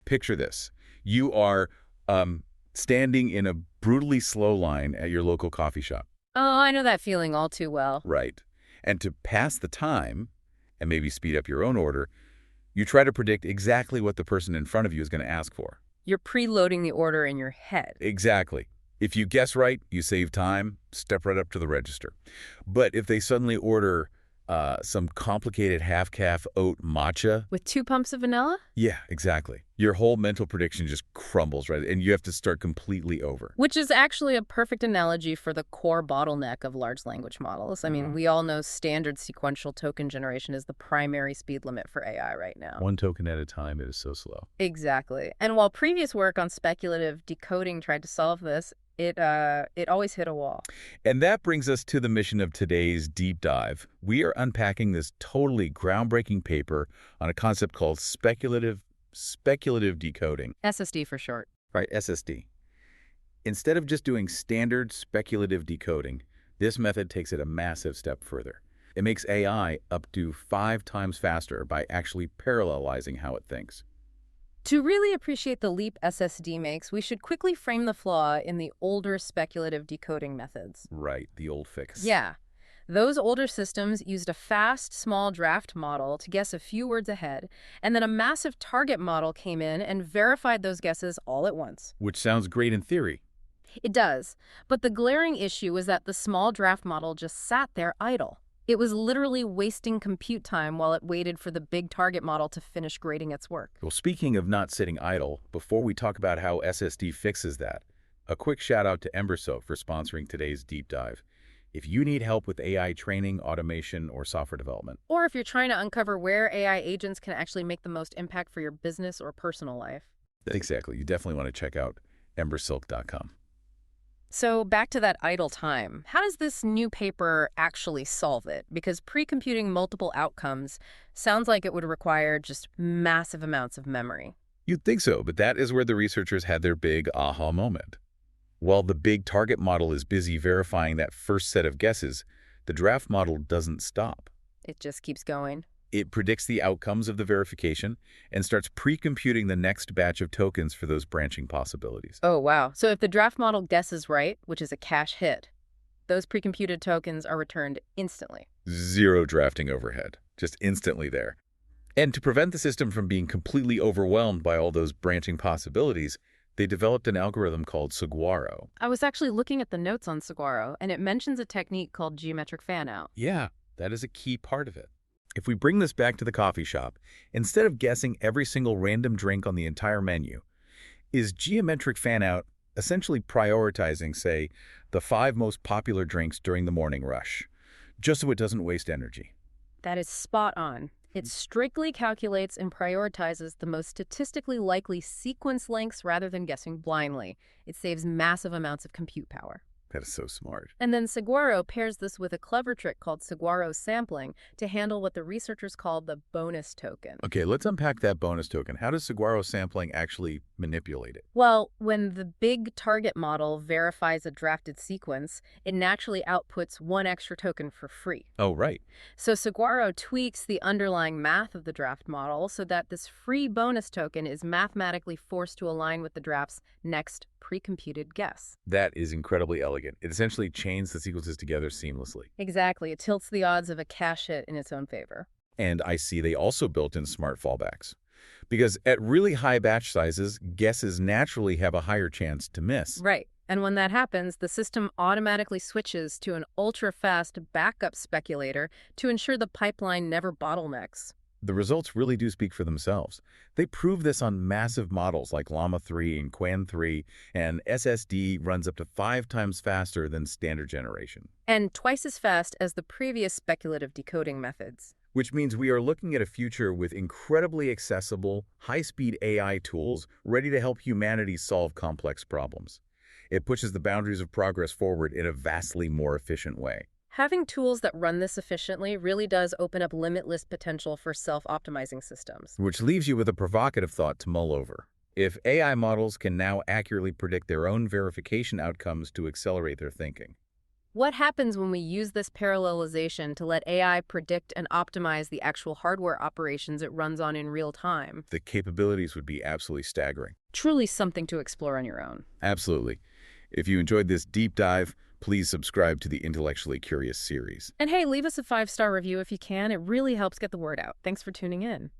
Picture this. You are standing in a brutally slow line at your local coffee shop. Oh, I know that feeling all too well. Right. And to pass the time and maybe speed up your own order, you try to predict exactly what the person in front of you is going to ask for. You're preloading the order in your head. Exactly. If you guess right, you save time, step right up to the register. But if they suddenly order some complicated half-calf oat matcha. With 2 pumps of vanilla? Yeah, exactly. Your whole mental prediction just crumbles, right? And you have to start completely over. Which is actually a perfect analogy for the core bottleneck of large language models. I mean, we all know standard sequential token generation is the primary speed limit for AI right now. One token at a time, it is so slow. Exactly. And while previous work on speculative decoding tried to solve this, it always hit a wall. And that brings us to the mission of today's deep dive. We are unpacking this totally groundbreaking paper on a concept called speculative decoding. SSD for short. Right, SSD. Instead of just doing standard speculative decoding, this method takes it a massive step further. It makes AI up to 5 times faster by actually parallelizing how it thinks. To really appreciate the leap SSD makes, we should quickly frame the flaw in the older speculative decoding methods. Right, the old fix. Yeah. Those older systems used a fast, small draft model to guess a few words ahead, and then a massive target model came in and verified those guesses all at once. Which sounds great in theory. It does, but the glaring issue was that the small draft model just sat there idle. It was literally wasting compute time while it waited for the big target model to finish grading its work. Well, speaking of not sitting idle, before we talk about how SSD fixes that, a quick shout out to Embersoak for sponsoring today's deep dive. If you need help with AI training, automation, or software development. Or if you're trying to uncover where AI agents can actually make the most impact for your business or personal life. Exactly. You definitely want to check out embersilk.com. So back to that idle time. How does this new paper actually solve it? Because pre-computing multiple outcomes sounds like it would require just massive amounts of memory. You'd think so, but that is where the researchers had their big aha moment. While the big target model is busy verifying that first set of guesses, the draft model doesn't stop. It just keeps going. It predicts the outcomes of the verification and starts pre-computing the next batch of tokens for those branching possibilities. Oh, wow. So if the draft model guesses right, which is a cache hit, those pre-computed tokens are returned instantly. Zero drafting overhead, just instantly there. And to prevent the system from being completely overwhelmed by all those branching possibilities, they developed an algorithm called Saguaro. I was actually looking at the notes on Saguaro, and it mentions a technique called geometric fanout. Yeah, that is a key part of it. If we bring this back to the coffee shop, instead of guessing every single random drink on the entire menu, is geometric fanout essentially prioritizing, say, the 5 most popular drinks during the morning rush, just so it doesn't waste energy? That is spot on. It strictly calculates and prioritizes the most statistically likely sequence lengths rather than guessing blindly. It saves massive amounts of compute power. That is so smart. And then Saguaro pairs this with a clever trick called Saguaro sampling to handle what the researchers called the bonus token. Okay, let's unpack that bonus token. How does Saguaro sampling actually manipulate it? Well, when the big target model verifies a drafted sequence, it naturally outputs 1 extra token for free. Oh, right. So Saguaro tweaks the underlying math of the draft model so that this free bonus token is mathematically forced to align with the draft's next pre-computed guess. That is incredibly elegant. It essentially chains the sequences together seamlessly. Exactly. It tilts the odds of a cache hit in its own favor. And I see they also built in smart fallbacks. Because at really high batch sizes, guesses naturally have a higher chance to miss. Right. And when that happens, the system automatically switches to an ultra-fast backup speculator to ensure the pipeline never bottlenecks. The results really do speak for themselves. They prove this on massive models like Llama 3 and Quan 3, and SSD runs up to 5 times faster than standard generation. And twice as fast as the previous speculative decoding methods. Which means we are looking at a future with incredibly accessible, high-speed AI tools ready to help humanity solve complex problems. It pushes the boundaries of progress forward in a vastly more efficient way. Having tools that run this efficiently really does open up limitless potential for self-optimizing systems. Which leaves you with a provocative thought to mull over. If AI models can now accurately predict their own verification outcomes to accelerate their thinking, What happens when we use this parallelization to let AI predict and optimize the actual hardware operations it runs on in real time? The capabilities would be absolutely staggering. Truly something to explore on your own. Absolutely. If you enjoyed this deep dive, please subscribe to the Intellectually Curious series. And hey, leave us a 5-star review if you can. It really helps get the word out. Thanks for tuning in.